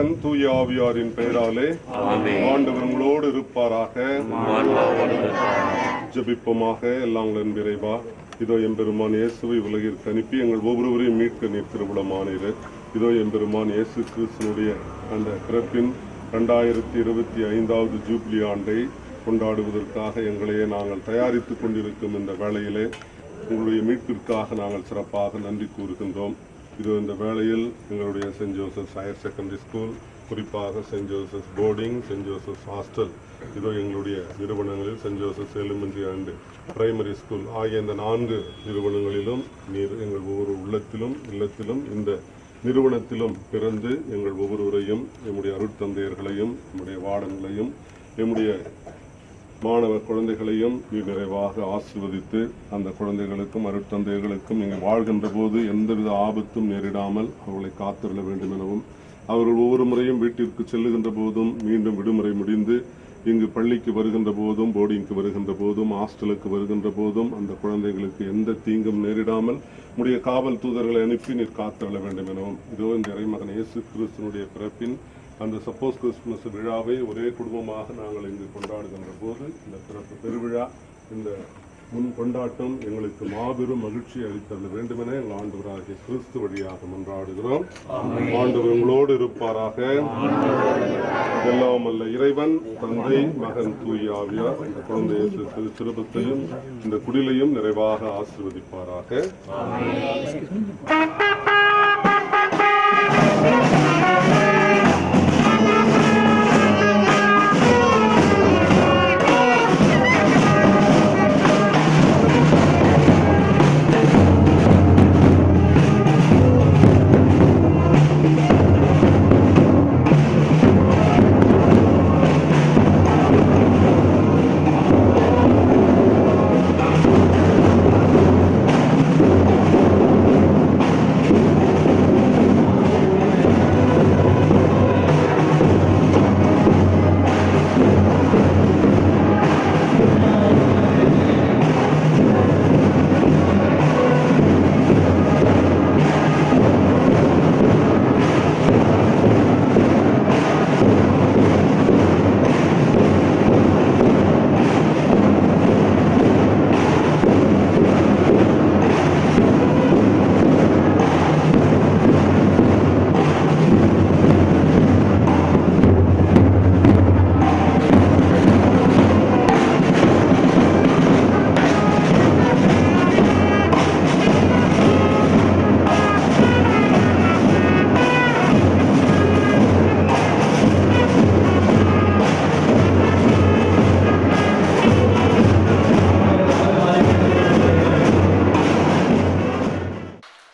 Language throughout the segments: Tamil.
மகன் தூய ஆவியாரின் பெயராலே ஆண்டவர் உங்களோடு இருப்பாராக. ஜெபிப்போமாக. எல்லாம் இறைவா, இதோ எம்பெருமான் இயேசுவை உலகிற்கு அனுப்பி எங்கள் ஒவ்வொருவரையும் மீட்க நீர் திருவுளமானீர். இதோ எம்பெருமான் இயேசு கிறிஸ்துனுடைய அந்த பிறப்பின் 2025வது ஜூப்ளி ஆண்டை கொண்டாடுவதற்காக எங்களையே நாங்கள் தயாரித்து கொண்டிருக்கும் இந்த வேளையிலே உங்களுடைய மீட்பிற்காக நாங்கள் சிறப்பாக நன்றி கூறுகின்றோம். இதோ இந்த வேளையில் எங்களுடைய saint Joseph's higher secondary school, குறிப்பாக saint Joseph's boarding, saint Joseph's hostel, இதோ எங்களுடைய நிறுவனங்களில் saint Joseph's elementary and primary school ஆகிய இந்த 4 நிறுவனங்களிலும் நீர் எங்கள் ஒவ்வொரு உள்ளத்திலும் இல்லத்திலும் இந்த நிறுவனத்திலும் பிறந்து எங்கள் ஒவ்வொருவரையும், எம்முடைய அருட்தந்தையர்களையும், நம்முடைய வார்டன்களையும், எம்முடைய மாணவ குழந்தைகளையும் நீர் நிறைவாக ஆசீர்வதித்து அந்த குழந்தைகளுக்கும் அருட்தந்தையர்களுக்கும் நீங்கள் வாழ்கின்ற போது எந்தவித ஆபத்தும் நேரிடாமல் அவர்களை காத்திருக்க வேண்டும் எனவும், அவர்கள் ஒவ்வொரு முறையும் வீட்டிற்கு செல்லுகின்ற போதும், மீண்டும் விடுமுறை முடிந்து இங்கு பள்ளிக்கு வருகின்ற போதும், போர்டிங்க்கு வருகின்ற போதும், ஹாஸ்டலுக்கு வருகின்ற போதும் அந்த குழந்தைகளுக்கு எந்த தீங்கும் நேரிடாமல் உடைய காவல் தூதர்களை அனுப்பி நீர் காத்திருக்க வேண்டும் எனவும், இதோ இந்த இறைமகன் இயேசு கிறிஸ்துனுடைய பிறப்பின் அந்த சப்போஸ் கிறிஸ்துமஸ் விழாவை ஒரே குடும்பமாக நாங்கள் இங்கு கொண்டாடுகின்ற போது இந்த பிறப்பு பெருவிழா, இந்த முன் கொண்டாட்டம் எங்களுக்கு மாபெரும் மகிழ்ச்சி அளித்தள்ள வேண்டுமென எங்கள் ஆண்டவராகிய கிறிஸ்து வழியாக மன்றாடுகிறோம். ஆண்டவர் உங்களோடு இருப்பாராக. எல்லாம் அல்ல இறைவன் தந்தை, மகன், தூய ஆவியார் இந்த குழந்தையை திருப்பத்தையும் இந்த குடிலையும் நிறைவாக ஆசீர்வதிப்பாராக.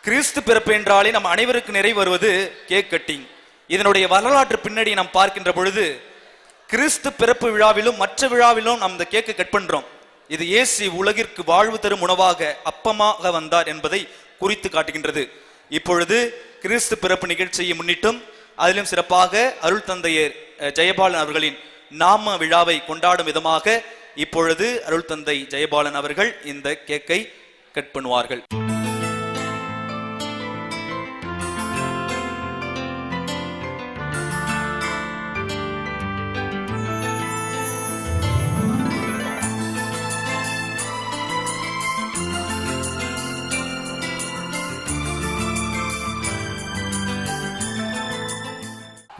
கிறிஸ்து பிறப்பு என்றாலே நம் அனைவருக்கு நிறைவு வருவது கேக் கட்டிங். இதனுடைய வரலாற்று பின்னணி நாம் பார்க்கின்ற பொழுது, கிறிஸ்து பிறப்பு விழாவிலும் மற்ற விழாவிலும் நாம் இந்த கேக்கு கட் பண்றோம். இது இயேசு உலகிற்கு வாழ்வு தரும் உணவாக, அப்பமாக வந்தார் என்பதை குறித்து காட்டுகின்றது. இப்பொழுது கிறிஸ்து பிறப்பு நிகழ்ச்சியை முன்னிட்டும் அதிலும் சிறப்பாக அருள் தந்தையர் ஜெயபாலன் அவர்களின் நாம விழாவை கொண்டாடும் விதமாக இப்பொழுது அருள் தந்தை ஜெயபாலன் அவர்கள் இந்த கேக்கை கட் பண்ணுவார்கள்.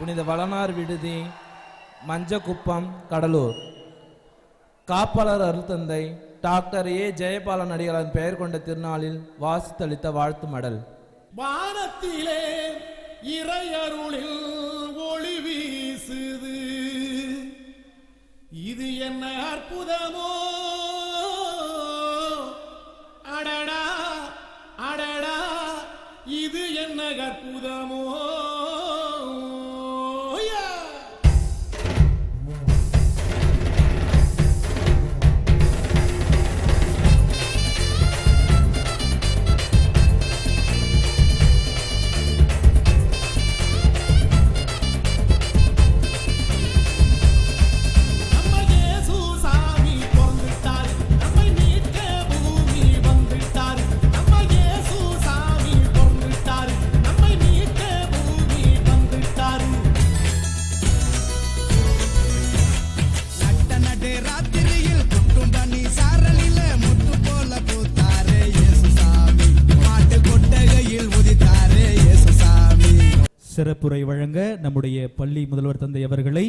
புனித வளனார் விடுதி, மஞ்சக்குப்பம், கடலூர். காப்பாளர் அருள்தந்தை டாக்டர் ஏ ஜெயபாலன் அடிகளாரின் பெயர் கொண்ட திருநாளில் வாசித்தளித்த வாழ்த்து மடல். வானத்திலே இறையருளில் ஒளி வீசுது, இது என்ன அற்புதமோ, அடடா அடடா, இது என்ன அற்புதமோ. சிறப்புரை வழங்க நம்முடைய பள்ளி முதல்வர் தந்தை அவர்களை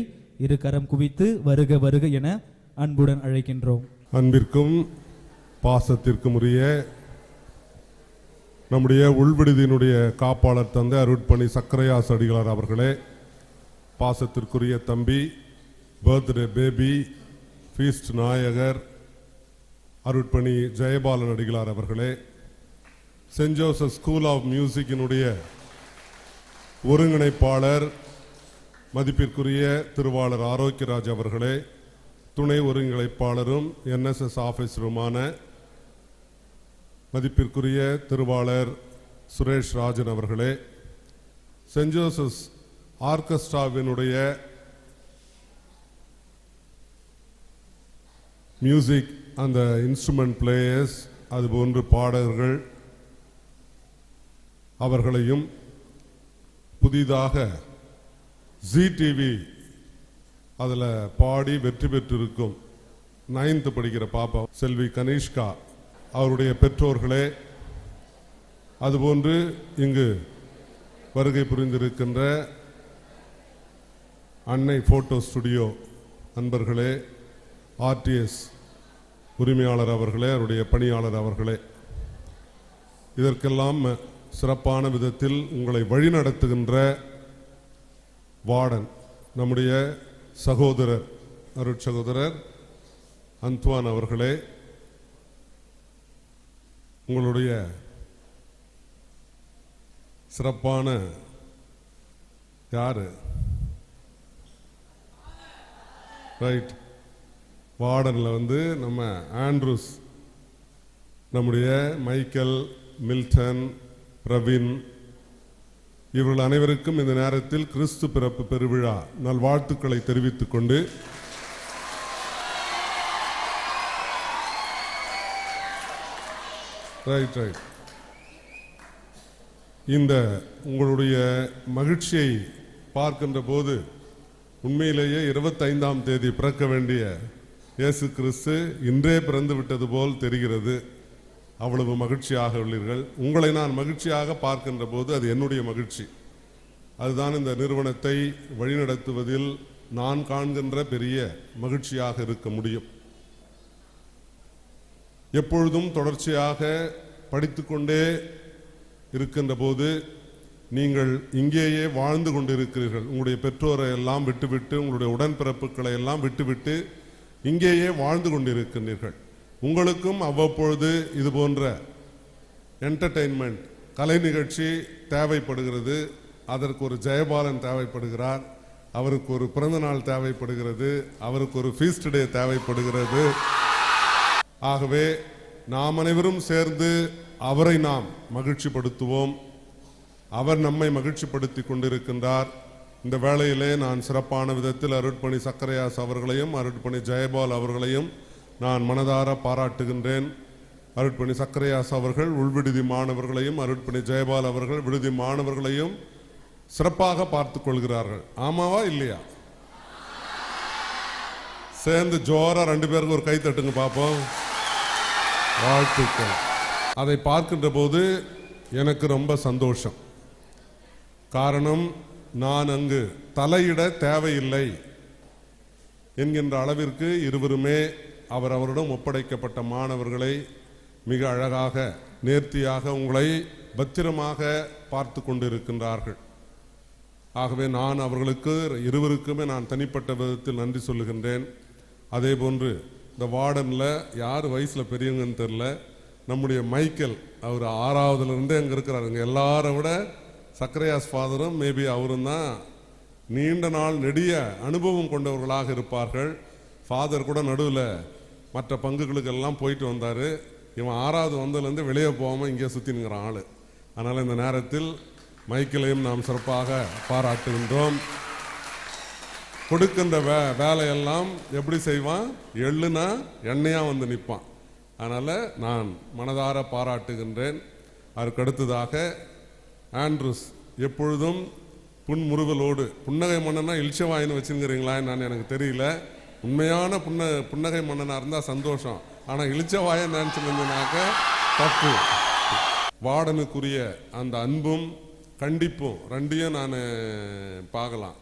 இரு கரம் குவித்து வருக வருக என அன்புடன் அழைக்கின்றோம். அன்பிற்கும் பாசத்திற்கும் உரிய நம்முடைய உள்விடுதியினுடைய காப்பாளர் தந்தை அருட்பணி சக்கரையாஸ் அடிகளார் அவர்களே, பாசத்திற்குரிய தம்பி, பர்த்டே பேபி, ஃபீஸ்ட் நாயகர் அருட்பணி ஜெயபாலன் அடிகளார் அவர்களே, சென்ட் ஜோசப் ஸ்கூல் ஆஃப் மியூசிக்கினுடைய ஒருங்கிணைப்பாளர் மதிப்பிற்குரிய திருவாளர் ஆரோக்கியராஜ் அவர்களே, துணை ஒருங்கிணைப்பாளரும் NSS ஆபீசருமான மதிப்பிற்குரிய திருவாளர் சுரேஷ் ராஜன் அவர்களே, சென்ட் ஜோசப் ஆர்கெஸ்ட்ராவினுடைய மியூசிக் அந்த இன்ஸ்ட்ருமெண்ட் பிளேயர்ஸ், அதுபோன்று பாடகர்கள் அவர்களையும், புதிதாக ZTV அதில் பாடி வெற்றி பெற்றிருக்கும் 9th படிக்கிற பாப்பா செல்வி கனிஷ்கா அவருடைய பெற்றோர்களே, அதுபோன்று இங்கு வருகை புரிந்திருக்கின்ற அன்னை போட்டோ ஸ்டுடியோ நண்பர்களே, RTS உரிமையாளர் அவர்களே, அவருடைய பணியாளர் அவர்களே, இதற்கெல்லாம் சிறப்பான விதத்தில் உங்களை வழிநடத்துகின்ற வார்டன் நம்முடைய சகோதரர் அருட்சகோதரர் அந்த்வான் அவர்களே, உங்களுடைய சிறப்பான யாரு ரைட் வார்டன்ல நம்ம ஆண்ட்ரூஸ், நம்முடைய மைக்கேல், மில்டன், பிரவீன் இவர்கள் அனைவருக்கும் இந்த நேரத்தில் கிறிஸ்து பிறப்பு பெருவிழா நல்வாழ்த்துக்களை தெரிவித்துக் கொண்டு இந்த உங்களுடைய மகிழ்ச்சியை பார்க்கின்ற போது உண்மையிலேயே 25ஆம் தேதி பிறக்க வேண்டிய இயேசு கிறிஸ்து இன்றே பிறந்து விட்டது போல் தெரிகிறது. அவ்வளவு மகிழ்ச்சியாக உள்ளீர்கள். உங்களை நான் மகிழ்ச்சியாக பார்க்கின்ற போது அது என்னுடைய மகிழ்ச்சி. அதுதான் இந்த நிறுவனத்தை வழிநடத்துவதில் நான் காண்கின்ற பெரிய மகிழ்ச்சியாக இருக்க முடியும். எப்பொழுதும் தொடர்ச்சியாக படித்துக்கொண்டே இருக்கின்ற போது நீங்கள் இங்கேயே வாழ்ந்து கொண்டிருக்கிறீர்கள். உங்களுடைய பெற்றோரை எல்லாம் விட்டுவிட்டு, உங்களுடைய உடன்பிறப்புகளை எல்லாம் விட்டுவிட்டு இங்கேயே வாழ்ந்து கொண்டிருக்கின்றீர்கள். உங்களுக்கும் அவ்வப்பொழுது இது போன்ற என்டர்டெயின்மெண்ட் கலை நிகழ்ச்சி தேவைப்படுகிறது. அதற்கு ஒரு ஜெயபாலன் தேவைப்படுகிறார், அவருக்கு ஒரு பிறந்த நாள் தேவைப்படுகிறது, அவருக்கு ஒரு ஃபீஸ்ட் டே தேவைப்படுகிறது. ஆகவே நாம் அனைவரும் சேர்ந்து அவரை நாம் மகிழ்ச்சிப்படுத்துவோம். அவர் நம்மை மகிழ்ச்சிப்படுத்தி கொண்டிருக்கின்றார். இந்த வேளையிலே நான் சிறப்பான விதத்தில் அருட்பணி சக்கரையாஸ் அவர்களையும் அருட்பணி ஜெயபால் அவர்களையும் நான் மனதார பாராட்டுகின்றேன். அருட்பணி சக்கரையாஸ் அவர்கள் உள்விடுதி மாணவர்களையும் அருட்பணி ஜெயபால் அவர்கள் விடுதி மாணவர்களையும் சிறப்பாக பார்த்துக் கொள்கிறார்கள். ஆமாவா இல்லையா? சேர்ந்து ஜோரா 2 பேருக்கு ஒரு கை தட்டுங்க பார்ப்போம். வாழ்த்துக்கள். அதை பார்க்கின்ற போது எனக்கு ரொம்ப சந்தோஷம். காரணம், நான் அங்கு தலையிட தேவையில்லை என்கின்ற அளவிற்கு இருவருமே அவரிடம் ஒப்படைக்கப்பட்ட மாணவர்களை மிக அழகாக நேர்த்தியாக உங்களை பத்திரமாக பார்த்து கொண்டிருக்கின்றார்கள். ஆகவே நான் அவர்களுக்கு இருவருக்குமே நான் தனிப்பட்ட விதத்தில் நன்றி சொல்லுகின்றேன். அதே போன்று இந்த வார்டனில் யார் வயசில் பெரியவங்கன்னு தெரில, நம்முடைய மைக்கேல் அவர் 6வதுலேருந்தே அங்கே இருக்கிறாருங்க. எல்லாரை விட சக்கரையாஸ் ஃபாதரும் மேபி அவரும் தான் நீண்ட நாள் நெடிய அனுபவம் கொண்டவர்களாக இருப்பார்கள். ஃபாதர் கூட நடுவில் மற்ற பங்குகளுக்கெல்லாம் போயிட்டு வந்தார். இவன் 6வது வந்ததுலேருந்து வெளியே போகாமல் இங்கே சுற்றினுங்கிறான் ஆள். அதனால் இந்த நேரத்தில் மைக்கேலையும் நாம் சிறப்பாக பாராட்டுகின்றோம். கொடுக்கின்ற வேலையெல்லாம் எப்படி செய்வான்? எள்ளுனா எண்ணெயாக வந்து நிற்பான். அதனால் நான் மனதார பாராட்டுகின்றேன். அதற்கு அடுத்ததாக ஆண்ட்ரூஸ் எப்பொழுதும் புன்முறுவலோடு, புன்னகை மன்னனா இல்ச்சவாயின்னு வச்சுங்கிறீங்களா நான் எனக்கு தெரியல. உண்மையான புன்னகை மன்னனாக இருந்தால் சந்தோஷம். ஆனால் இளிச்சவாயன் நினச்சிருந்தனாக்க தப்பு. வார்டனுக்குரிய அந்த அன்பும் கண்டிப்பும் ரெண்டையும் நான் பார்க்கலாம்.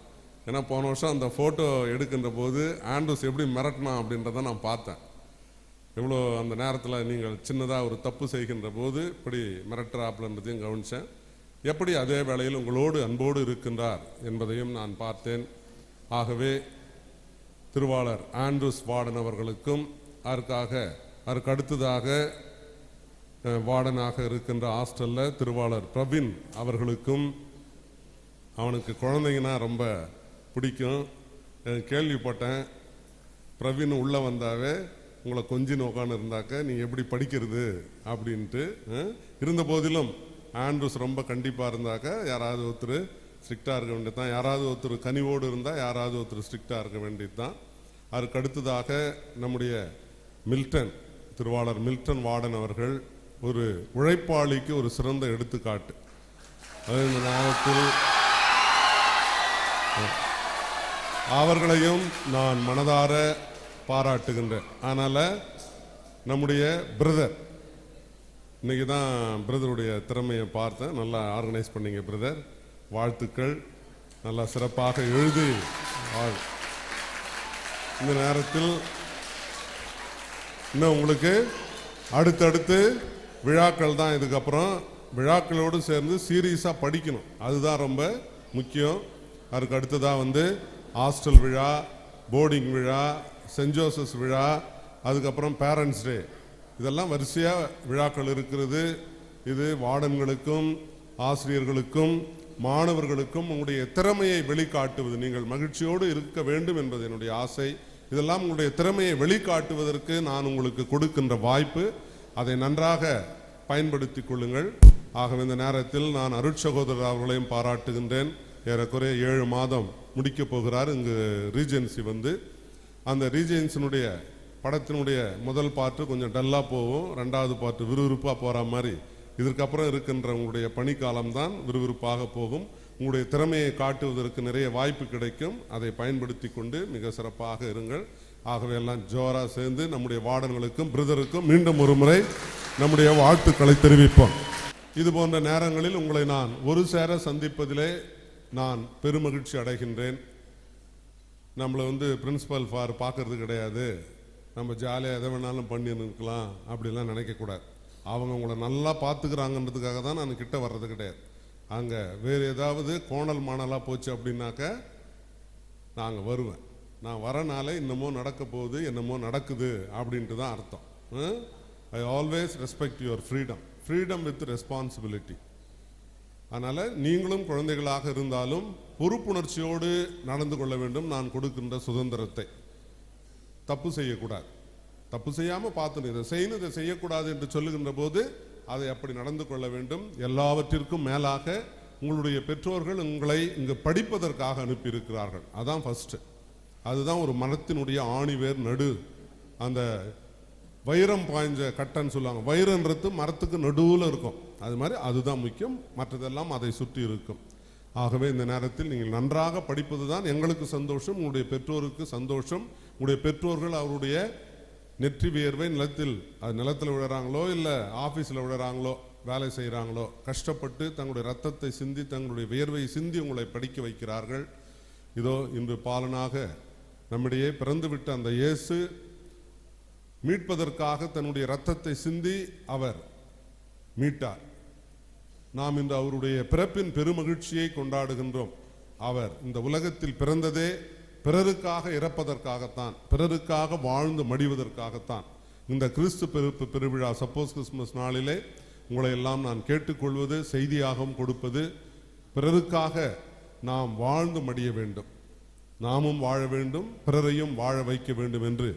ஏன்னா போன வருஷம் அந்த ஃபோட்டோ எடுக்கின்ற போது ஆண்ட்ரூஸ் எப்படி மிரட்டினான் அப்படின்றத நான் பார்த்தேன். எவ்வளோ அந்த நேரத்தில் நீங்கள் சின்னதாக ஒரு தப்பு செய்கின்ற போது இப்படி மிரட்டுறாப்புலன்றதையும் கவனித்தேன். எப்படி அதே வேளையில் உங்களோடு அன்போடு இருக்கின்றார் என்பதையும் நான் பார்த்தேன். ஆகவே திருவாளர் ஆண்ட்ரூஸ் வார்டன் அவர்களுக்கும் அதற்கு அடுத்ததாக வார்டனாக இருக்கின்ற ஹாஸ்டலில் திருவாளர் பிரவீன் அவர்களுக்கும், அவனுக்கு குழந்தைங்கன்னா ரொம்ப பிடிக்கும். கேள்விப்பட்டேன், பிரவீன் உள்ளே வந்தாவே உங்களை கொஞ்சம் உட்காந்து இருந்தாக்க நீங்கள் எப்படி படிக்கிறது அப்படின்ட்டு. இருந்த போதிலும் ஆண்ட்ரூஸ் ரொம்ப கண்டிப்பாக இருந்தாக்க யாராவது ஒருத்தர் ஸ்ட்ரிக்டாக இருக்க வேண்டியது தான், யாராவது ஒருத்தர் கனிவோடு இருந்தால் யாராவது ஒருத்தர் ஸ்ட்ரிக்டாக இருக்க வேண்டியது தான். அதற்கு அடுத்ததாக நம்முடைய மில்டன், திருவாளர் மில்டன் வார்டன் அவர்கள் ஒரு உழைப்பாளிக்கு ஒரு சிறந்த எடுத்துக்காட்டு. அது இந்த நேரத்தில் அவர்களையும் நான் மனதார பாராட்டுகின்றேன். அதனால் நம்முடைய பிரதர், இன்னைக்கு தான் பிரதருடைய திறமையை பார்த்தேன். நல்லா ஆர்கனைஸ் பண்ணீங்க பிரதர், வாழ்த்துக்கள். நல்லா சிறப்பாக எழுதி இந்த நேரத்தில் இன்னும் உங்களுக்கு அடுத்தடுத்து விழாக்கள் தான். இதுக்கப்புறம் விழாக்களோடு சேர்ந்து சீரியஸாக படிக்கணும், அதுதான் ரொம்ப முக்கியம். அதுக்கு அடுத்ததாக ஹாஸ்டல் விழா, போர்டிங் விழா, சென்ட் ஜோசப்ஸ் விழா, அதுக்கப்புறம் பேரண்ட்ஸ் டே, இதெல்லாம் வரிசையாக விழாக்கள் இருக்கிறது. இது வார்டன்களுக்கும் ஆசிரியர்களுக்கும் மாணவர்களுக்கும் உங்களுடைய திறமையை வெளிக்காட்டுவது, நீங்கள் மகிழ்ச்சியோடு இருக்க வேண்டும் என்பது என்னுடைய ஆசை. இதெல்லாம் உங்களுடைய திறமையை வெளிக்காட்டுவதற்கு நான் உங்களுக்கு கொடுக்கின்ற வாய்ப்பு. அதை நன்றாக பயன்படுத்திக் கொள்ளுங்கள். ஆகவே இந்த நேரத்தில் நான் அருட்சகோதரர் அவர்களையும் பாராட்டுகின்றேன். ஏறக்குறைய 7 மாதம் முடிக்கப் போகிறார் இங்கு ரீஜென்சி அந்த ரீஜென்சினுடைய படத்தினுடைய முதல் பாட்டு கொஞ்சம் டல்லாக போகும், 2வது பாட்டு விறுவிறுப்பாக போகிற மாதிரி. இதற்கப்புறம் இருக்கின்ற உங்களுடைய பணிக்காலம் தான் விறுவிறுப்பாக போகும். உங்களுடைய திறமையை காட்டுவதற்கு நிறைய வாய்ப்பு கிடைக்கும். அதை பயன்படுத்தி கொண்டு மிக சிறப்பாக இருங்கள். ஆகவே எல்லாம் ஜோரா சேர்ந்து நம்முடைய வார்டன்களுக்கும் பிரதருக்கும் மீண்டும் ஒரு முறை நம்முடைய வாழ்த்துக்களை தெரிவிப்போம். இது போன்ற நேரங்களில் உங்களை நான் ஒரு சேர சந்திப்பதிலே நான் பெருமகிழ்ச்சி அடைகின்றேன். நம்மளை பிரின்சிபல் ஃபார் பார்க்கறது கிடையாது, நம்ம ஜாலியாக எதை வேணாலும் பண்ணி இருக்கலாம் அப்படிலாம் நினைக்கக்கூடாது. அவங்க உங்களை நல்லா பார்த்துக்கிறாங்கன்றதுக்காக தான் நான் கிட்ட வர்றது கிடையாது. அங்கே வேறு ஏதாவது கோணல் மாணலாக போச்சு அப்படின்னாக்க நாங்கள் வருவேன். நான் வரனால என்னமோ நடக்க போகுது, என்னமோ நடக்குது அப்படின்ட்டு தான் அர்த்தம். I always respect your freedom with responsibility. அதனால் நீங்களும் குழந்தைகளாக இருந்தாலும் பொறுப்புணர்ச்சியோடு நடந்து கொள்ள வேண்டும். நான் கொடுக்கின்ற சுதந்திரத்தை தப்பு செய்யக்கூடாது, தப்பு செய்யாமல் பார்த்துன்னு இதை செய்யணும் இதை செய்யக்கூடாது என்று சொல்லுகின்ற போது அதை அப்படி நடந்து கொள்ள வேண்டும். எல்லாவற்றிற்கும் மேலாக உங்களுடைய பெற்றோர்கள் உங்களை இங்கு படிப்பதற்காக அனுப்பியிருக்கிறார்கள். அதான் ஃபர்ஸ்ட். அதுதான் ஒரு மரத்தினுடைய ஆணிவேர் நடு. அந்த வைரம் பாய்ஞ்ச கட்டன்னு சொல்லுவாங்க, வைரன்றது மரத்துக்கு நடுவில் இருக்கும், அது மாதிரி அதுதான் முக்கியம், மற்றதெல்லாம் அதை சுற்றி இருக்கும். ஆகவே இந்த நேரத்தில் நீங்கள் நன்றாக படிப்பது தான் எங்களுக்கு சந்தோஷம், உங்களுடைய பெற்றோருக்கு சந்தோஷம். உங்களுடைய பெற்றோர்கள் அவருடைய நெற்றி வியர்வை நிலத்தில் விழுறாங்களோ இல்லை ஆஃபீஸில் விழுறாங்களோ வேலை செய்கிறாங்களோ கஷ்டப்பட்டு தங்களுடைய ரத்தத்தை சிந்தி தங்களுடைய வியர்வை சிந்தி உங்களை படிக்க வைக்கிறார்கள். இதோ இன்று பாலனாக நம்மிடையே பிறந்துவிட்ட அந்த இயேசு மீட்பதற்காக தன்னுடைய ரத்தத்தை சிந்தி அவர் மீட்டார். நாம் இன்று அவருடைய பிறப்பின் பெருமகிழ்ச்சியை கொண்டாடுகின்றோம். அவர் இந்த உலகத்தில் பிறந்ததே பிறருக்காக இறப்பதற்காகத்தான், பிறருக்காக வாழ்ந்து மடிவதற்காகத்தான். இந்த கிறிஸ்து பிறப்பு பெருவிழா சப்போஸ் கிறிஸ்துமஸ் நாளிலே உங்களை எல்லாம் நான் கேட்டுக்கொள்வது, செய்தியாகவும் கொடுப்பது, பிறருக்காக நாம் வாழ்ந்து மடிய வேண்டும், நாமும் வாழ வேண்டும், பிறரையும் வாழ வைக்க வேண்டும் என்று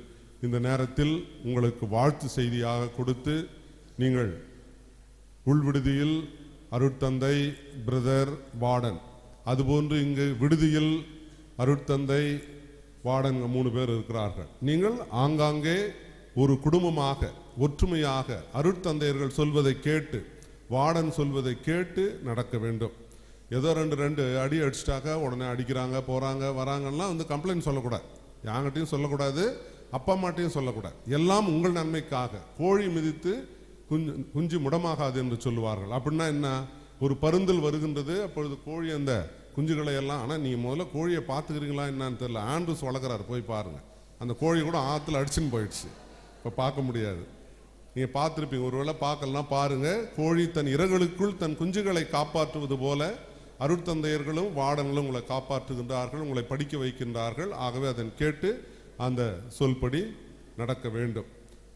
இந்த நேரத்தில் உங்களுக்கு வாழ்த்து செய்தியாக கொடுத்து, நீங்கள் உள்விடுதியில் அருட்தந்தை பிரதர் வார்டன், அதுபோன்று இங்கு விடுதியில் அருட்தந்தை வார்டன் 3 பேர் இருக்கிறார்கள். நீங்கள் ஆங்காங்கே ஒரு குடும்பமாக ஒற்றுமையாக அருட்தந்தையர்கள் சொல்வதை கேட்டு வார்டன் சொல்வதை கேட்டு நடக்க வேண்டும். ஏதோ 2 அடி அடிச்சிட்டாக்க உடனே அடிக்கிறாங்க போறாங்க வராங்கலாம் கம்ப்ளைண்ட் சொல்லக்கூடாது, யாங்கிட்டையும் சொல்லக்கூடாது, அப்பா அம்மாட்டையும் சொல்லக்கூடாது. எல்லாம் உங்கள் நன்மைக்காக. கோழி மிதித்து குஞ்சு முடமாகாது என்று சொல்லுவார்கள். அப்படின்னா என்ன? ஒரு பருந்தல் வருகின்றது. அப்பொழுது கோழி அந்த குஞ்சுகளை எல்லாம், ஆனால் நீங்கள் முதல்ல கோழியை பார்த்துக்கிறீங்களா என்னன்னு தெரியல, ஆண்ட்ரூஸ் வளர்க்குறாரு, போய் பாருங்கள். அந்த கோழி கூட ஆற்றுல அடிச்சுன்னு போயிடுச்சு, இப்போ பார்க்க முடியாது. நீங்கள் பார்த்துருப்பீங்க, ஒருவேளை பார்க்கலாம் பாருங்கள். கோழி தன் இறகுகளுக்குள் தன் குஞ்சுகளை காப்பாற்றுவது போல அருட்தந்தையர்களும் வார்டன்களும் உங்களை காப்பாற்றுகின்றார்கள், உங்களை படிக்க வைக்கின்றார்கள். ஆகவே அதன் கேட்டு அந்த சொல்படி நடக்க வேண்டும்.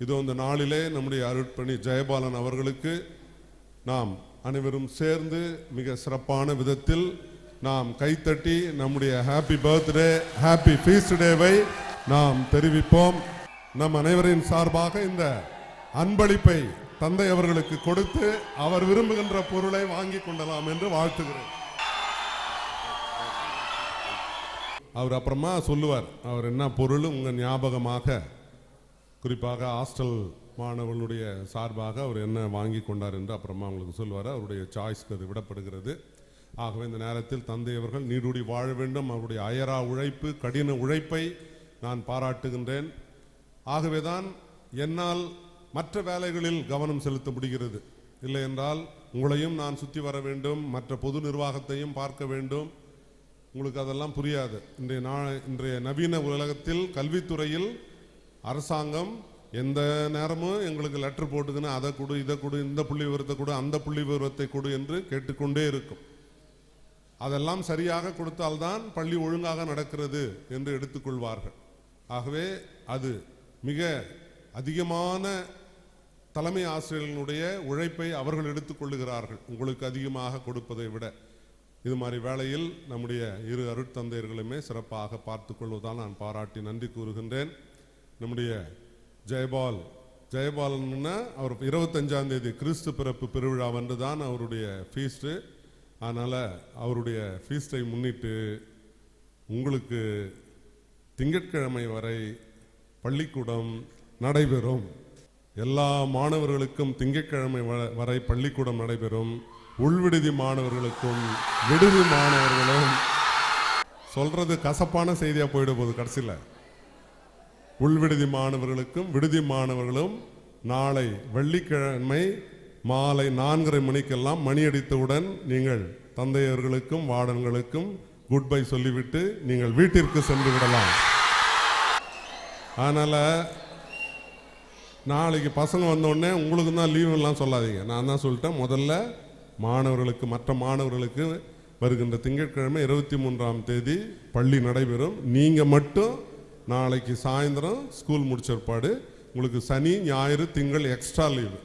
இதோ இந்த நாளிலே நம்முடைய அருட்பணி ஜெயபாலன் அவர்களுக்கு நாம் அனைவரும் சேர்ந்து மிக சிறப்பான விதத்தில் நாம் கைத்தட்டி நம்முடைய ஹாப்பி பர்த்டே, ஹாப்பி ஃபீஸ்ட் டேவை நாம் தெரிவிப்போம். நம் அனைவரின் சார்பாக இந்த அன்பளிப்பை தந்தை அவர்களுக்கு கொடுத்து அவர் விரும்புகின்ற பொருளை வாங்கி கொள்ளலாம் என்று வாழ்த்துகிறேன். அவர் அப்புறமா சொல்லுவார் அவர் என்ன பொருள் உங்க ஞாபகமாக, குறிப்பாக ஹாஸ்டல் மாணவர்களுடைய சார்பாக அவர் என்ன வாங்கி கொண்டார் என்று அப்புறமா உங்களுக்கு சொல்லுவார். அவருடைய சாய்ஸ்க்கு அது விடப்படுகிறது. ஆகவே இந்த நேரத்தில் தந்தை அவர்கள் நீடூடி வாழ வேண்டும். அவருடைய அயரா உழைப்பு, கடின உழைப்பை நான் பாராட்டுகின்றேன். ஆகவேதான் என்னால் மற்ற வேலைகளில் கவனம் செலுத்த முடிகிறது. இல்லை என்றால் உங்களையும் நான் சுற்றி வர வேண்டும், மற்ற பொது நிர்வாகத்தையும் பார்க்க வேண்டும். உங்களுக்கு அதெல்லாம் புரியாது. இன்றைய நவீன உலகத்தில் கல்வித்துறையில் அரசாங்கம் எந்த நேரமும் எங்களுக்கு லெட்டர் போட்டுக்குன்னு அதை கொடு, இதை கொடு, இந்த புள்ளி விவரத்தை கொடு, அந்த புள்ளி விவரத்தை கொடு என்று கேட்டுக்கொண்டே இருக்கும். அதெல்லாம் சரியாக கொடுத்தால்தான் பள்ளி ஒழுங்காக நடக்கிறது என்று எடுத்துக்கொள்வார்கள். ஆகவே அது மிக அதிகமான தலைமை ஆசிரியர்களுடைய உழைப்பை அவர்கள் எடுத்துக்கொள்ளுகிறார்கள், உங்களுக்கு அதிகமாக கொடுப்பதை விட. இது மாதிரி வேளையில் நம்முடைய இரு அருட்தந்தையர்களுமே சிறப்பாக பார்த்து கொள்வதால் நான் பாராட்டி நன்றி கூறுகின்றேன். நம்முடைய ஜெயபாலன்னா அவர் 25ஆம் தேதி கிறிஸ்து பிறப்பு பெருவிழா வந்து தான் அவருடைய ஃபீஸ்ட்டு. அதனால் அவருடைய ஃபீஸ்டை முன்னிட்டு உங்களுக்கு திங்கட்கிழமை வரை பள்ளிக்கூடம் நடைபெறும். எல்லா மாணவர்களுக்கும் திங்கட்கிழமை வரை பள்ளிக்கூடம் நடைபெறும். உள்விடுதி மாணவர்களுக்கும் விடுதி மாணவர்களும், சொல்றது கசப்பான செய்தியா போயிட போகுது கடைசியில், உள்விடுதி மாணவர்களுக்கும் விடுதி மாணவர்களும் நாளை வெள்ளிக்கிழமை மாலை 4:30 மணிக்கெல்லாம் மணி அடித்தவுடன் நீங்கள் தந்தையர்களுக்கும் வார்டன்களுக்கும் குட் பை சொல்லிவிட்டு நீங்கள் வீட்டிற்கு சென்று விடலாம். அதனால நாளைக்கு பசங்க வந்தோடனே உங்களுக்கு தான் லீவுலாம் சொல்லாதீங்க. நான் தான் சொல்லிட்டேன், முதல்ல மாணவர்களுக்கு, மற்ற மாணவர்களுக்கு வருகின்ற திங்கட்கிழமை 23ஆம் தேதி பள்ளி நடைபெறும். நீங்கள் மட்டும் நாளைக்கு சாயந்தரம் ஸ்கூல் முடிச்ச பிற்பாடு உங்களுக்கு சனி ஞாயிறு திங்கள் எக்ஸ்ட்ரா லீவு.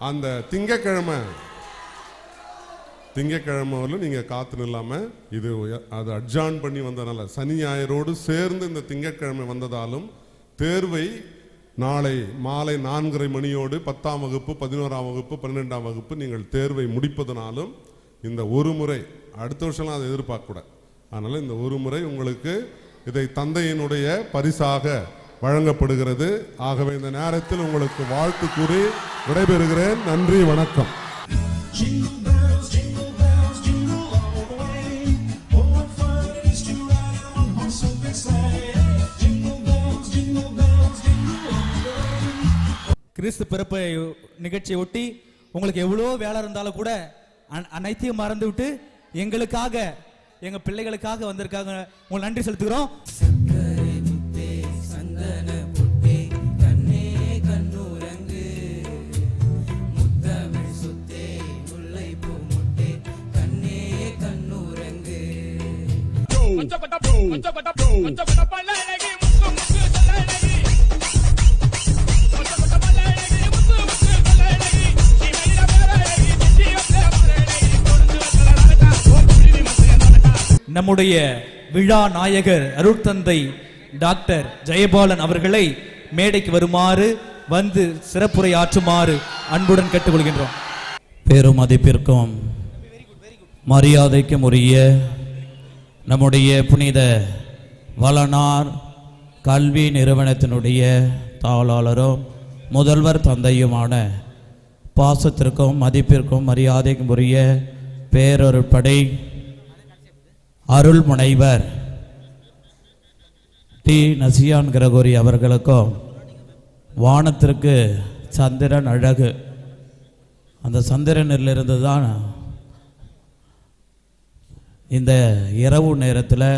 அந்த திங்கட்கிழமை நீங்கள் காத்து இல்லாமல் இது அது அட்ஜான் பண்ணி வந்ததுனால சனி ஞாயிறோடு சேர்ந்து இந்த திங்கட்கிழமை வந்ததாலும் தேர்வை நாளை மாலை 4:30 மணியோடு 10ஆம் வகுப்பு, 11ஆம் வகுப்பு, 12ஆம் வகுப்பு நீங்கள் தேர்வை முடிப்பதனாலும் இந்த ஒரு முறை, அடுத்த வருஷம்லாம் அதை எதிர்பார்க்கக்கூடாது. அதனால் இந்த ஒரு முறை உங்களுக்கு இதை தந்தையினுடைய பரிசாக வழங்கப்படுகிறது. ஆகவே இந்த நேரத்தில் உங்களுக்கு வாழ்த்து கூறி விடைபெறுகிறேன். நன்றி, வணக்கம். கிறிஸ்து பிறப்பு நிகழ்ச்சியை ஒட்டி உங்களுக்கு எவ்வளோ வேலை இருந்தாலும் கூட அனைத்தையும் மறந்து விட்டு எங்களுக்காக, எங்க பிள்ளைகளுக்காக வந்திருக்காங்க. உங்களுக்கு நன்றி செலுத்துகிறோம். நம்முடைய விழா நாயகர் அருட்தந்தை டாக்டர் ஜெயபாலன் அவர்களை மேடைக்கு வருமாறு வந்து சிறப்புரையாற்றுமாறு அன்புடன் கேட்டுக்கொள்கின்றோம். பெரும் மதிப்பிற்கும் மரியாதைக்கும் உரிய நம்முடைய புனித வளனார் கல்வி நிறுவனத்தினுடைய தாளாளரும் முதல்வர் தந்தையுமான பாசத்திற்கும் மதிப்பிற்கும் மரியாதைக்கும் உரிய பேரொருட்படை அருள் முனைவர் டி நசியான் கிரகோரி அவர்களுக்கும் வானத்திற்கு சந்திரன் அழகு, அந்த சந்திரனிலிருந்து தான் இந்த இரவு நேரத்தில்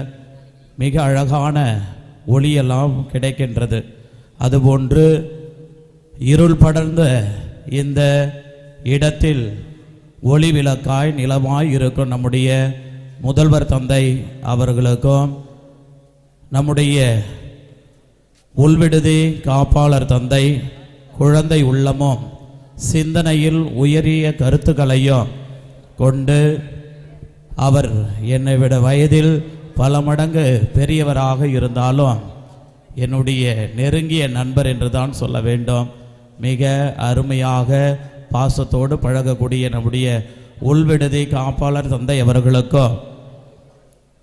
மிக அழகான ஒளியெல்லாம் கிடைக்கின்றது. அதுபோன்று இருள் படர்ந்த இந்த இடத்தில் ஒளி விளக்காய் நிலமாய் இருக்கும் நம்முடைய முதல்வர் தந்தை அவர்களுக்கும், நம்முடைய உள்விடுதி காப்பாளர் தந்தை குழந்தை உள்ளமும் சிந்தனையில் உயரிய கருத்துக்களையும் கொண்டு, அவர் என்னை விட வயதில் பல மடங்கு பெரியவராக இருந்தாலும் என்னுடைய நெருங்கிய நண்பர் என்று தான் சொல்ல வேண்டும். மிக அருமையாக பாசத்தோடு பழகக்கூடிய நம்முடைய உள்விடுதி காப்பாளர் தந்தை அவர்களுக்கும்,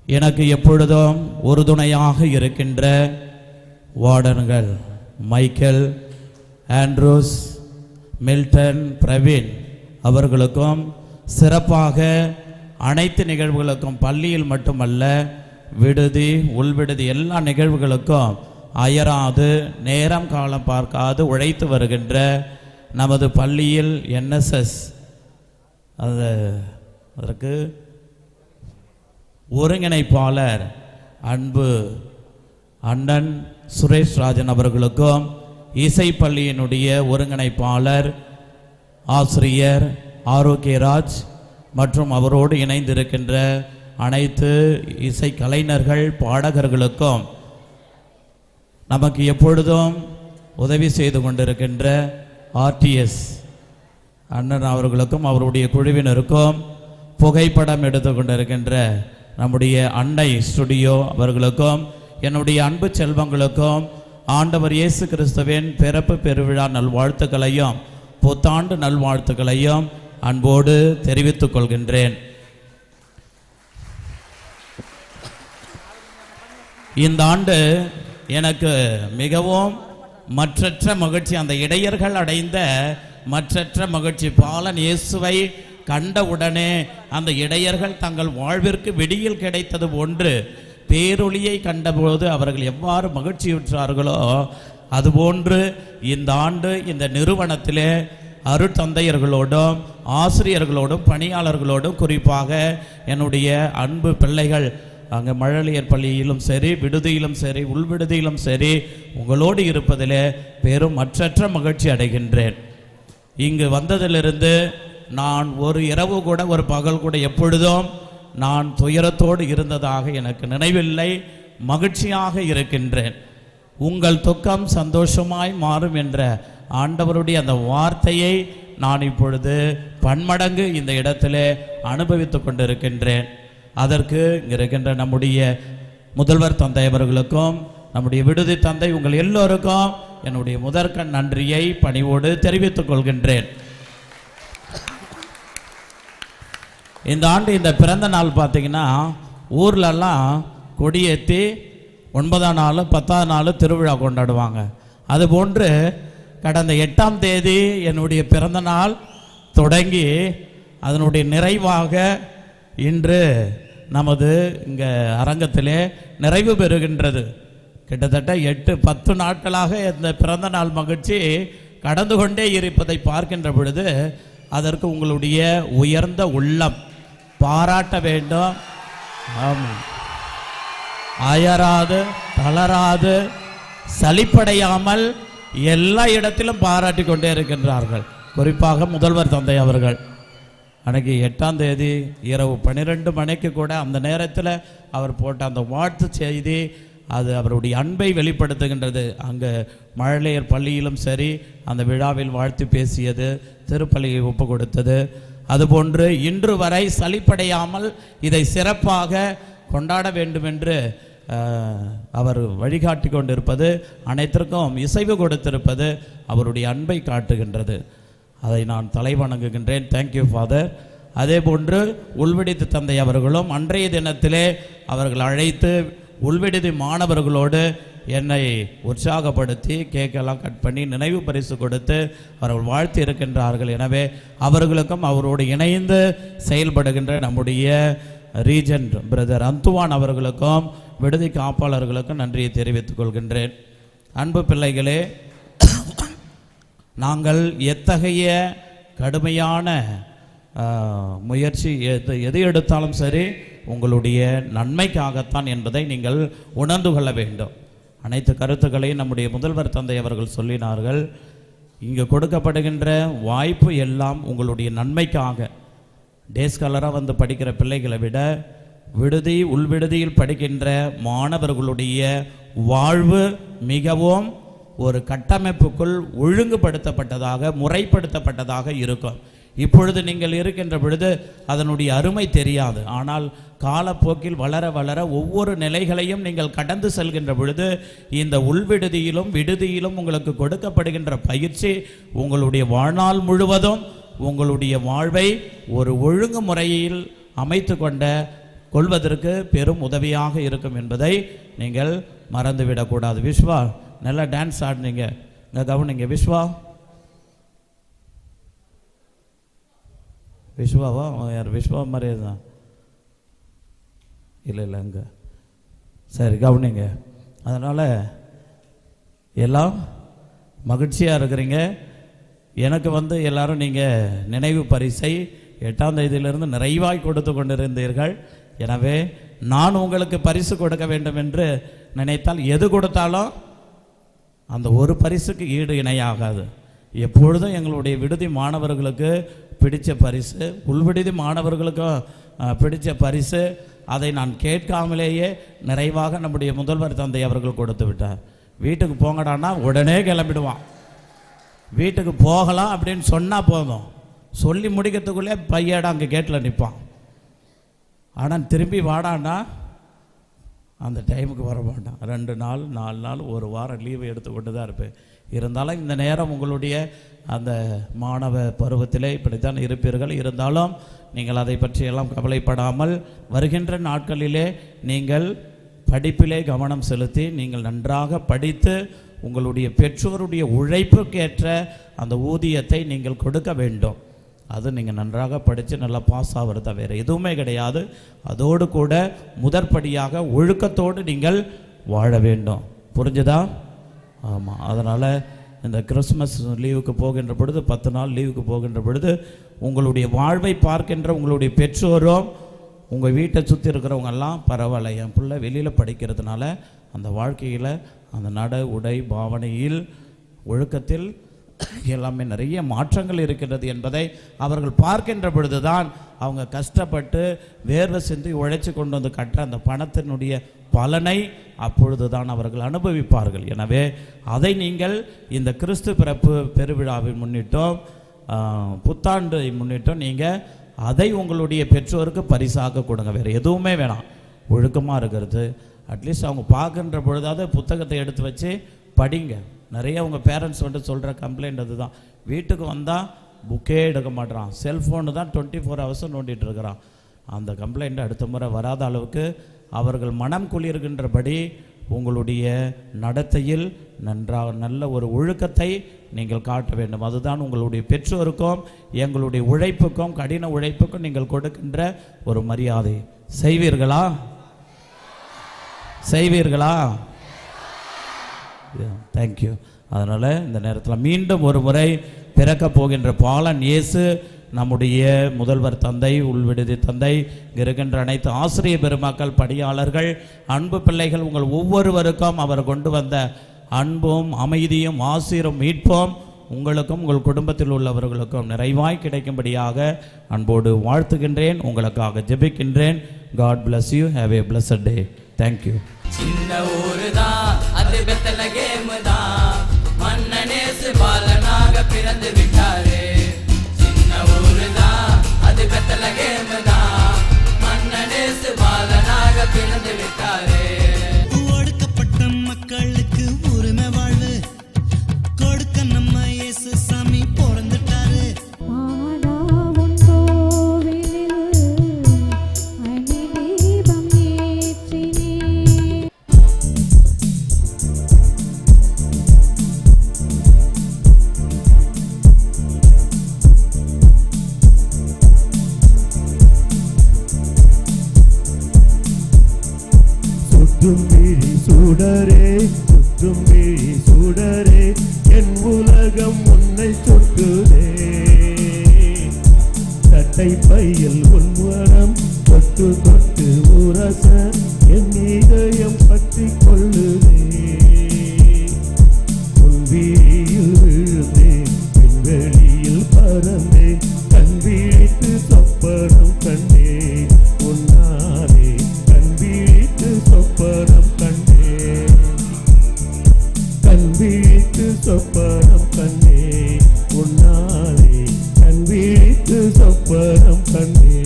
எனக்கு எப்பொழுதும் உறுதுணையாக இருக்கின்ற வார்டன்கள் மைக்கேல், ஆண்ட்ரூஸ், மில்டன், பிரவீன் அவர்களுக்கும், சிறப்பாக அனைத்து நிகழ்வுகளுக்கும் பள்ளியில் மட்டுமல்ல விடுதி உள்விடுதி எல்லா நிகழ்வுகளுக்கும் அயராது நேரம் காலம் பார்க்காது உழைத்து வருகின்ற நமது பள்ளியில் NSS அதற்கு ஒருங்கிணைப்பாளர் அன்பு அண்ணன் சுரேஷ் ராஜன் அவர்களுக்கும், இசைப்பள்ளியினுடைய ஒருங்கிணைப்பாளர் ஆசிரியர் ஆரோக்கியராஜ் மற்றும் அவரோடு இணைந்திருக்கின்ற அனைத்து இசை கலைஞர்கள் பாடகர்களுக்கும், நமக்கு எப்பொழுதும் உதவி செய்து கொண்டிருக்கின்ற RTS அண்ணன் அவர்களுக்கும் அவருடைய குழுவினருக்கும், புகைப்படம் எடுத்து கொண்டிருக்கின்ற நம்முடைய அன்னை ஸ்டுடியோ அவர்களுக்கும், என்னுடைய அன்பு செல்வங்களுக்கும் ஆண்டவர் இயேசு கிறிஸ்துவின் பிறப்பு பெருவிழா நல்வாழ்த்துக்களையும் புத்தாண்டு நல்வாழ்த்துக்களையும் அன்போடு தெரிவித்துக் கொள்கின்றேன். இந்த ஆண்டு எனக்கு மிகவும் மற்றற்ற மகிழ்ச்சி, அந்த இடையர்கள் அடைந்த மற்றற்ற மகிழ்ச்சி. பாலன் இயேசுவை கண்டவுடனே அந்த இடையர்கள் தங்கள் வாழ்விற்கு விடியல் கிடைத்தது போன்று பேரொளியை கண்டபோது அவர்கள் எவ்வாறு மகிழ்ச்சியுற்றார்களோ அதுபோன்று இந்த ஆண்டு இந்த நிறுவனத்திலே அருட்தந்தையர்களோடும் ஆசிரியர்களோடும் பணியாளர்களோடும், குறிப்பாக என்னுடைய அன்பு பிள்ளைகள் அங்கே மழலையர் பள்ளியிலும் சரி விடுதியிலும் சரி உள்விடுதியிலும் சரி உங்களோடு இருப்பதிலே பெரும் மற்றற்ற மகிழ்ச்சி அடைகின்றேன். இங்கு வந்ததிலிருந்து நான் ஒரு இரவு கூட ஒரு பகல் கூட எப்பொழுதும் நான் துயரத்தோடு இருந்ததாக எனக்கு நினைவில்லை. மகிழ்ச்சியாக இருக்கின்றேன். உங்கள் துக்கம் சந்தோஷமாய் மாறும் என்ற ஆண்டவருடைய அந்த வார்த்தையை நான் இப்பொழுது பன்மடங்கு இந்த இடத்திலே அனுபவித்து கொண்டிருக்கின்றேன். அதற்கு இங்கே இருக்கின்ற நம்முடைய முதல்வர் தந்தை அவர்களுக்கும் நம்முடைய விடுதி தந்தை உங்கள் எல்லோருக்கும் என்னுடைய முதற்கண் நன்றியை பணிவோடு தெரிவித்துக் கொள்கின்றேன். இந்த ஆண்டு இந்த பிறந்த நாள் பார்த்தீங்கன்னா ஊர்லெல்லாம் கொடியேற்றி 9ஆம் நாள் 10ஆம் நாள் திருவிழா கொண்டாடுவாங்க. அதுபோன்று கடந்த 8ஆம் தேதி என்னுடைய பிறந்த நாள் தொடங்கி அதனுடைய நிறைவாக இன்று நமது இங்கே அரங்கத்திலே நிறைவு பெறுகின்றது. கிட்டத்தட்ட 8-10 நாட்களாக இந்த பிறந்த நாள் மகிழ்ச்சி கடந்து கொண்டே இருப்பதை பார்க்கின்ற பொழுது அதற்கு உங்களுடைய உயர்ந்த உள்ளம் பாராட்ட வேண்டும். ஆமாம், அயராது தளராது சலிப்படையாமல் எல்லா இடத்திலும் பாராட்டி கொண்டே இருக்கின்றார்கள். குறிப்பாக முதல்வர் தந்தை அவர்கள் அன்னைக்கு 8ஆம் தேதி இரவு 12 மணிக்கு கூட அந்த நேரத்தில் அவர் போட்ட அந்த வாழ்த்து செய்தி அது அவருடைய அன்பை வெளிப்படுத்துகின்றது. அங்கே மழலையர் பள்ளியிலும் சரி அந்த விழாவில் வாழ்த்து பேசியது, திருப்பலியை ஒப்பு கொடுத்தது. அதுபோன்று இன்று வரை சலிப்படையாமல் இதை சிறப்பாக கொண்டாட வேண்டும் என்று அவர் வழிகாட்டி கொண்டிருப்பது, அனைத்திற்கும் இசைவு கொடுத்திருப்பது அவருடைய அன்பை காட்டுகின்றது. அதை நான் தலை வணங்குகின்றேன். Thank you father. அதே போன்று உள்விடுதி தந்தை அவர்களும் அன்றைய தினத்திலே அவர்கள் அழைத்து உள்விடுதி மாணவர்களோடு என்னை உற்சாகப்படுத்தி கேக்கெல்லாம் கட் பண்ணி நினைவு பரிசு கொடுத்து அவர்கள் வாழ்த்தி இருக்கின்றார்கள். எனவே அவர்களுக்கும் அவரோடு இணைந்து செயல்படுகின்ற நம்முடைய ரீஜென்ட் பிரதர் அந்துவான் அவர்களுக்கும் விடுதி காப்பாளர்களுக்கும் நன்றியை தெரிவித்துக் கொள்கின்றேன். அன்பு பிள்ளைகளே, நாங்கள் எத்தகைய கடுமையான முயற்சி எது எடுத்தாலும் சரி உங்களுடைய நன்மைக்காகத்தான் என்பதை நீங்கள் உணர்ந்து கொள்ள வேண்டும். அனைத்து கருத்துக்களையும் நம்முடைய முதல்வர் தந்தை அவர்கள் சொல்லினார்கள். இங்கே கொடுக்கப்படுகின்ற வாய்ப்பு எல்லாம் உங்களுடைய நன்மைக்காக. டேஸ்காலராக வந்து படிக்கிற பிள்ளைகளை விட உள்விடுதியில் படிக்கின்ற மாணவர்களுடைய வாழ்வு மிகவும் ஒரு கட்டமைப்புக்குள் ஒழுங்குபடுத்தப்பட்டதாக முறைப்படுத்தப்பட்டதாக இருக்கும். இப்பொழுது நீங்கள் இருக்கின்ற பொழுது அதனுடைய அருமை தெரியாது. ஆனால் காலப்போக்கில் வளர வளர ஒவ்வொரு நிலைகளையும் நீங்கள் கடந்து செல்கின்ற பொழுது இந்த உள்விடுதியிலும் விடுதியிலும் உங்களுக்கு கொடுக்கப்படுகின்ற பயிற்சி உங்களுடைய வாழ்நாள் முழுவதும் உங்களுடைய வாழ்வை ஒரு ஒழுங்குமுறையில் அமைத்து கொள்வதற்கு பெரும் உதவியாக இருக்கும் என்பதை நீங்கள் மறந்துவிடக்கூடாது. விஸ்வா, நல்லா டான்ஸ் ஆடினீங்க, இங்கே கவனிங்க. விஸ்வாவா யார்? விஸ்வா மாதிரியே தான். இல்லை அங்கே சரி, கவனிங்க. அதனால் எல்லாம் மகிழ்ச்சியாக இருக்கிறீங்க. எனக்கு எல்லாரும் நீங்கள் நினைவு பரிசை 8ஆம் தேதியிலிருந்து நிறைவாய் கொடுத்து கொண்டிருந்தீர்கள். எனவே நான் உங்களுக்கு பரிசு கொடுக்க வேண்டும் என்று நினைத்தால் எது கொடுத்தாலும் அந்த ஒரு பரிசுக்கு ஈடு இணையாகாது. எப்பொழுதும் எங்களுடைய விடுதி மாணவர்களுக்கு பிடிச்ச பரிசு, உள்விடுதி மாணவர்களுக்கும் பிடிச்ச பரிசு, அதை நான் கேட்காமலேயே நிறைவாக நம்முடைய முதல்வர் தந்தை அவர்கள் கொடுத்து விட்டார். வீட்டுக்கு போங்கடான்னா உடனே கிளம்பிடுவான். வீட்டுக்கு போகலாம் அப்படின்னு சொன்னால் போதும், சொல்லி முடிக்கிறதுக்குள்ளே பையடா அங்கே கேட்டில் நிற்பான். ஆனால் திரும்பி வாடான்னா அந்த டைமுக்கு வர மாட்டான். 2 நாள் 4 நாள் 1 வாரம் லீவு எடுத்துக்கொண்டு தான் இருப்பேன். இருந்தாலும் இந்த நேரம் உங்களுடைய அந்த மாணவ பருவத்திலே இப்படித்தான் இருப்பீர்கள். இருந்தாலும் நீங்கள் அதை பற்றியெல்லாம் கவலைப்படாமல் வருகின்ற நாட்களிலே நீங்கள் படிப்பிலே கவனம் செலுத்தி நீங்கள் நன்றாக படித்து உங்களுடைய பெற்றோருடைய உழைப்புக்கேற்ற அந்த ஊதியத்தை நீங்கள் கொடுக்க வேண்டும். அது நீங்கள் நன்றாக படித்து நல்லா பாஸ் ஆகிறத வேறு எதுவுமே கிடையாது. அதோடு கூட முதற்படியாக ஒழுக்கத்தோடு நீங்கள் வாழ வேண்டும். புரிஞ்சுதா? ஆமாம். அதனால் இந்த கிறிஸ்மஸ் லீவுக்கு போகின்ற பொழுது 10 நாள் லீவுக்கு போகின்ற பொழுது உங்களுடைய வாழ்வை பார்க்கின்ற உங்களுடைய பெற்றோரும் உங்கள் வீட்டை சுற்றி இருக்கிறவங்கெல்லாம் பரவாயில்ல, என் பிள்ளை வெளியில் படிக்கிறதுனால அந்த வாழ்க்கையில் அந்த நட உடை பாவனையில் ஒழுக்கத்தில் எல்லாமே நிறைய மாற்றங்கள் இருக்கின்றது என்பதை அவர்கள் பார்க்கின்ற பொழுது தான் அவங்க கஷ்டப்பட்டு வேர்வை சிந்தி உழைச்சி கொண்டு வந்து கட்ட அந்த பணத்தினுடைய பலனை அப்பொழுது தான் அவர்கள் அனுபவிப்பார்கள். எனவே அதை நீங்கள் இந்த கிறிஸ்து பிறப்பு பெருவிழாவை முன்னிட்டோம், புத்தாண்டை முன்னிட்டோம், நீங்கள் அதை உங்களுடைய பெற்றோருக்கு பரிசாக கொடுங்க. வேறு எதுவுமே வேணாம். ஒழுக்கமாக இருக்கிறது, அட்லீஸ்ட் அவங்க பார்க்கின்ற பொழுதாவது புத்தகத்தை எடுத்து வச்சு படிங்க. நிறைய உங்கள் பேரண்ட்ஸ் சொல்கிற கம்ப்ளைண்ட் அதுதான். வீட்டுக்கு வந்தால் புக்கே எடுக்க மாட்டேறான், செல்ஃபோனு தான் 24 hours நோண்டிகிட்டு இருக்கிறான். அந்த கம்ப்ளைண்ட் அடுத்த முறை வராத அளவுக்கு அவர்கள் மனம் குளிர்கின்றபடி உங்களுடைய நடத்தையில் நல்ல ஒரு ஒழுக்கத்தை நீங்கள் காட்ட வேண்டும். அதுதான் உங்களுடைய பெற்றோருக்கும் எங்களுடைய உழைப்புக்கும் கடின உழைப்புக்கும் நீங்கள் கொடுக்கின்ற ஒரு மரியாதை. செய்வீர்களா? தேங்க்யூ. அதனால் இந்த நேரத்தில் மீண்டும் ஒரு முறை பிறக்க போகின்ற பாலன் இயேசு நம்முடைய முதல்வர் தந்தை, உள்விடுதி தந்தை, இருக்கின்ற அனைத்து ஆசிரிய பெருமக்கள், பணியாளர்கள், அன்பு பிள்ளைகள், உங்கள் ஒவ்வொருவருக்கும் அவர் கொண்டு வந்த அன்பும் அமைதியும் ஆசீரும் மீட்போம் உங்களுக்கும் உங்கள் குடும்பத்தில் உள்ளவர்களுக்கும் நிறைவாய் கிடைக்கும்படியாக அன்போடு வாழ்த்துகின்றேன். உங்களுக்காக ஜெபிக்கின்றேன். God bless you. Have a blessed day. Thank you. சின்ன ஊரு தான் அது, பெத்லகேம் தான், மன்னனேசு பாலனாக பிறந்து விட்டாரு. சின்ன ஊரு தான் அது, பெத்லகேம் தான், மன்னனேசு பாலனாக பிறந்து விட்டாரு. ஒடுக்கப்பட்ட மக்களுக்கு உரிமை வாழ்வு கொடுக்க நம்ம இயேசு சாமி பிறந்துட்டாரு. சுற்றும் விழி சுடரே, என் உலகம் உன்னை சுற்றுதே. சட்டை பையில் உன் மனம் தொட்டு தொட்டு சொப்பனம் கண்டே உன்னாலே கண் விழித்து சொப்பனம் கண்டே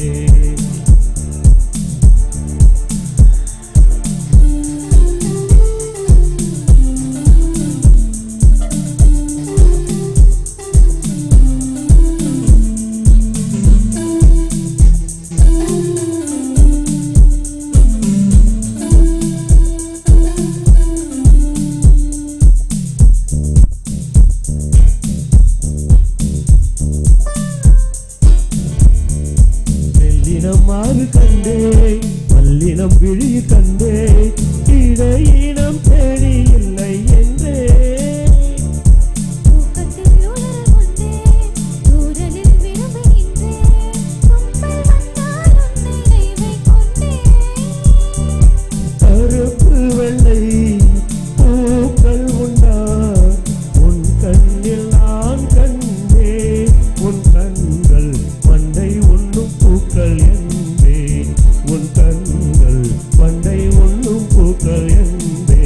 மாறு கண்டே வல்லினம் விழி கண்டே இடையினம் தேடி இல்லை என்றே கருப்பு வெள்ளை பூக்கள் உண்டா உன் கண்ணில் நான் கண்டே உன் கண்கள் மண்டை உண்ணும் பூக்கள் என்பே உன் கண்கள் மண்டை உண்ணும் பூக்கள் என்பே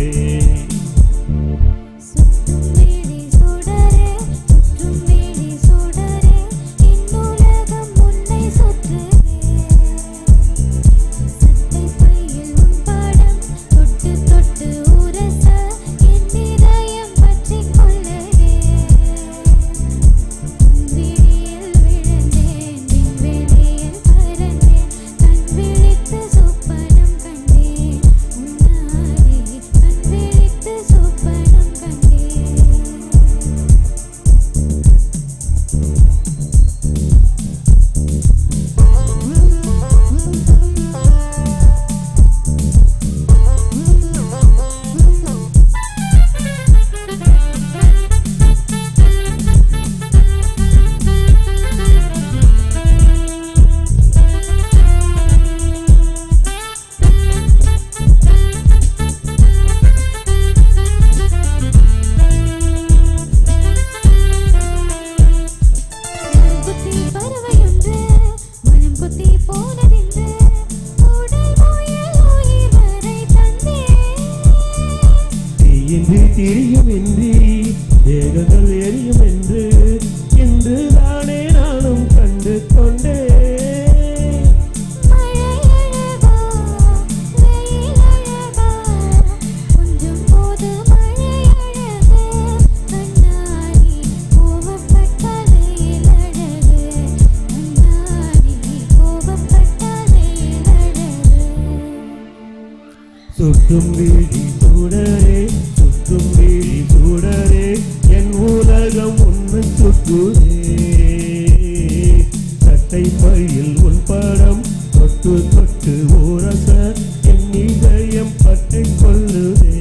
திரியும் இன்றி தேகங்கள் எரியும் என்று இன்று தானே நானும் கண்டு கொண்டே சுற்றும் வீடி சூடரே சுற்றும் வீடி சூடரே என் உலகம் உன்னை சுற்றுதே சட்டை பையில் உன் படம் தொட்டு தொட்டு ஊரச என் இதயம் பற்றி கொள்ளுதே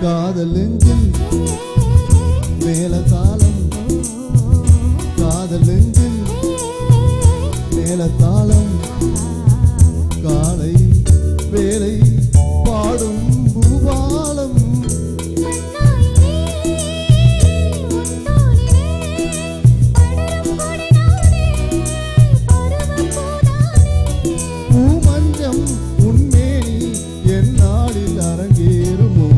காதல் நெஞ்சில் மேலதாளம் காதல் நெஞ்சில் மேலதாளம் காலை வேலை பாடும் பூபாலம் பூமஞ்சம் உன்மேனி என் நாளில் அரங்கேறுமோ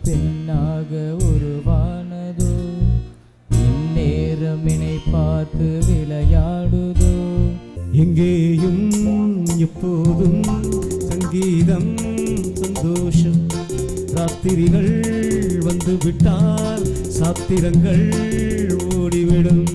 பெண்ணாக உருவானதோ இந்நேரம் என்னை பார்த்து விளையாடுதோ எங்கேயும் எப்போதும் சங்கீதம் சந்தோஷம் ராத்திரிகள் வந்து விட்டால் சாத்திரங்கள் ஓடிவிடும்